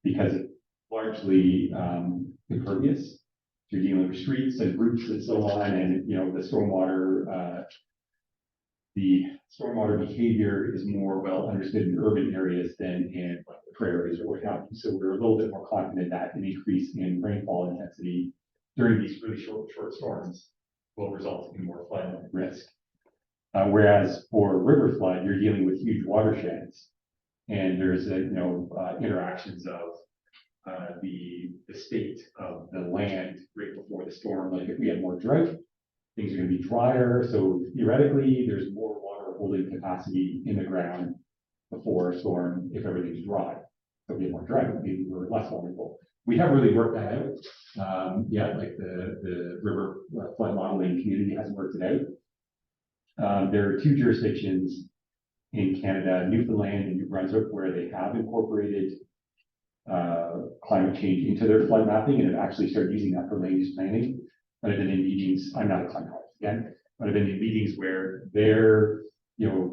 because it's largely impervious. So you're dealing with streets and roots and so on, and the stormwater behavior is more well understood in urban areas than in like the prairies or what have you. So we're a little bit more confident that an increase in rainfall intensity during these really short storms will result in more flood risk. Whereas for river flood, you're dealing with huge watersheds, and there's interactions of the state of the land right before the storm. Like if we have more drought, things are going to be drier. So theoretically, there's more water holding capacity in the ground before a storm if everything's dry. So if we have more drought, maybe we're less vulnerable. We haven't really worked that out yet. Like the river flood modeling community hasn't worked it out. There are two jurisdictions in Canada, Newfoundland and New Brunswick, where they have incorporated climate change into their flood mapping and have actually started using that for land use planning. But I've been in meetings, I'm not a climatologist again, but I've been in meetings where their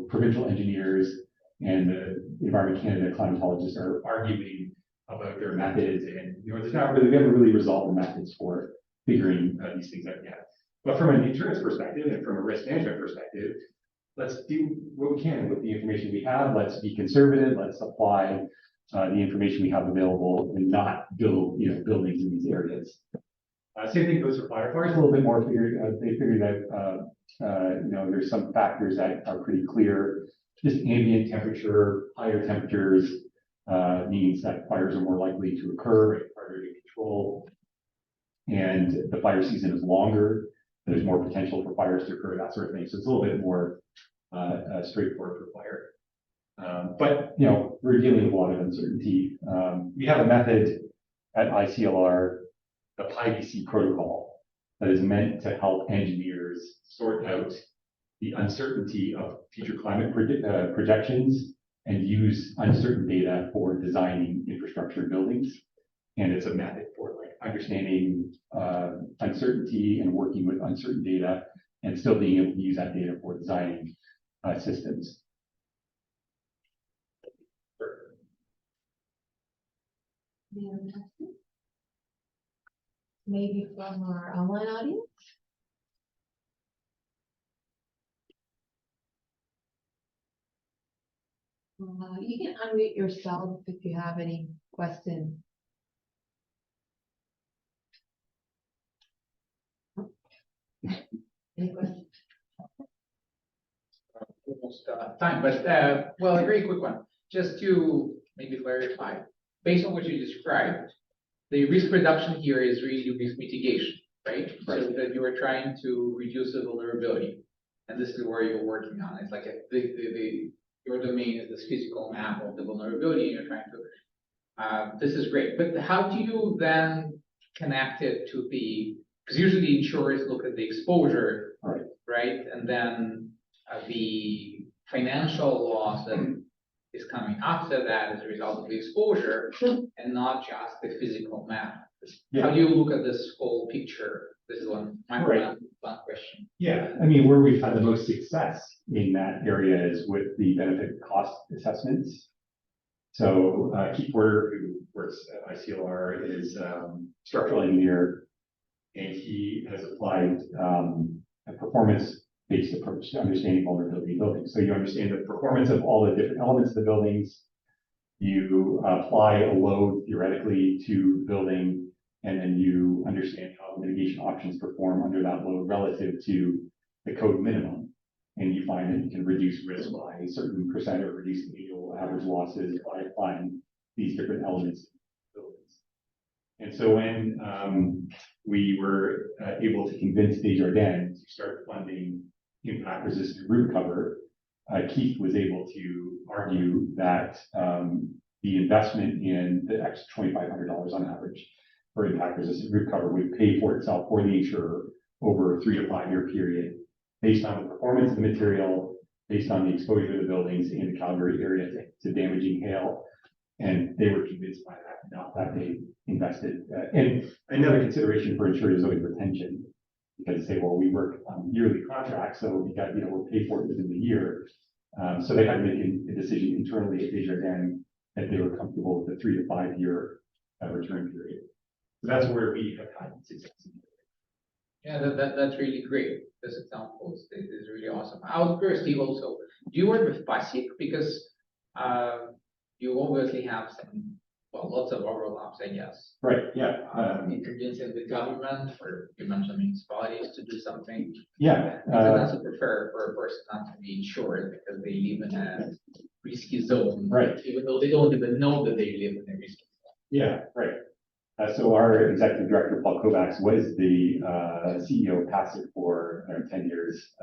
provincial engineers and the Environment Canada climatologists are arguing about their methods, and we haven't really resolved the methods for figuring these things out yet. But from an insurance perspective and from a risk management perspective, let's do what we can with the information we have. Let's be conservative. Let's apply the information we have available and not build buildings in these areas. Same thing goes for firefighters. A little bit more they figured out there's some factors that are pretty clear. Just ambient temperature, higher temperatures means that fires are more likely to occur and harder to control. And the fire season is longer. There's more potential for fires to occur, that sort of thing. So it's a little bit more straightforward for fire. But we're dealing with a lot of uncertainty. We have a method at ICLR, the PIEVC protocol, that is meant to help engineers sort out the uncertainty of future climate projections and use uncertain data for designing infrastructure and buildings. And it's a method for understanding uncertainty and working with uncertain data and still being able to use that data for designing systems.
Any other questions? Maybe from our online audience? You can unmute yourself if you have any questions. Any questions?
Almost time, but well, a very quick one. Just to maybe clarify, based on what you described, the risk reduction here is really risk mitigation, right?
Right.
So that you are trying to reduce the vulnerability, and this is where you're working on. It's like your domain is this physical map of the vulnerability, and you're trying to. This is great, but how do you then connect it to the? Because usually insurers look at the exposure, right, and then the financial loss that is coming after that as a result of the exposure, and not just the physical map. Yeah. How do you look at this whole picture? This is one question.
Yeah, I mean, where we've had the most success in that area is with the benefit cost assessments. So Keith Porter, who works at ICLR, is a structural engineer, and he has applied a performance-based approach to understanding vulnerability in buildings. So you understand the performance of all the different elements of the buildings. You apply a load theoretically to the building, and then you understand how mitigation options perform under that load relative to the code minimum. And you find that you can reduce risk by a certain percent or reduce the annual average losses by applying these different elements to buildings. And so when we were able to convince Desjardins to start funding impact-resistant roof cover, Keith was able to argue that the investment in the extra $2,500 on average for impact-resistant roof cover would pay for itself for the insurer over a 3 to 5 year period, based on the performance of the material based on the exposure of the buildings in the Calgary area to damaging hail. And they were convinced by that, enough that they invested. And another consideration for insurers is always retention. Because they say, well, we work on yearly contracts, so we got, we'll pay for it within the year. So they had to make a decision internally at Desjardins that they were comfortable with the 3 to 5 year return period. So that's where we have had success.
Yeah, that's really great. This example is really awesome. I was curious, Steve, also, do you work with PIEVC? Because you obviously have some, well, lots of overlaps, I guess.
Right, yeah.
Interventions with government, or you mentioned municipalities to do something.
Yeah.
That's a prefer for a person not to be insured because they live in a risky zone.
Right.
Even though they don't even know that they live in a risky zone.
Yeah, right. So our executive director, Paul Kovacs, was the CEO of PASIC for 10 years.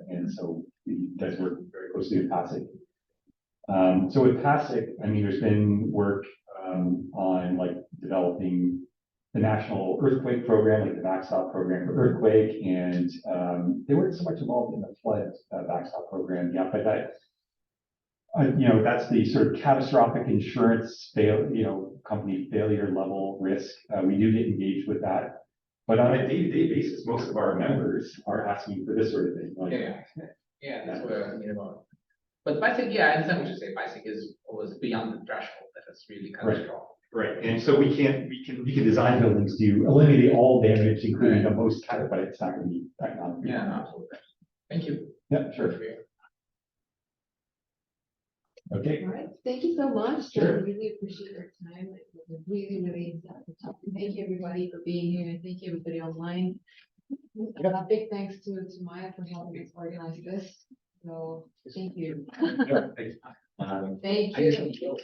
And so he does work very closely with PASIC. So with PASIC, I mean, there's been work on like developing the national earthquake program, like the backstop program for earthquake. And they weren't so much involved in the flood backstop program yet, but that, that's the sort of catastrophic insurance company failure level risk. We do get engaged with that, but on a day-to-day basis, most of our members are asking for this sort of thing. Like,
Yeah, that's what I was thinking about. But PIEVC, yeah, I understand what you say. PIEVC is always beyond the threshold that it's really catastrophic.
Right, and so we can design buildings to eliminate all damage, including the most catastrophic, but it's not going to be economic.
Yeah, no, absolutely. Thank you.
Yeah, sure. Okay.
All right, thank you so much.
Sure.
I really appreciate your time. It was a really, really insightful topic. Thank you, everybody, for being here, and thank you, everybody online. A big thanks to Maya for helping us organize this. So, thank you.
Yeah, thanks.
Thank you.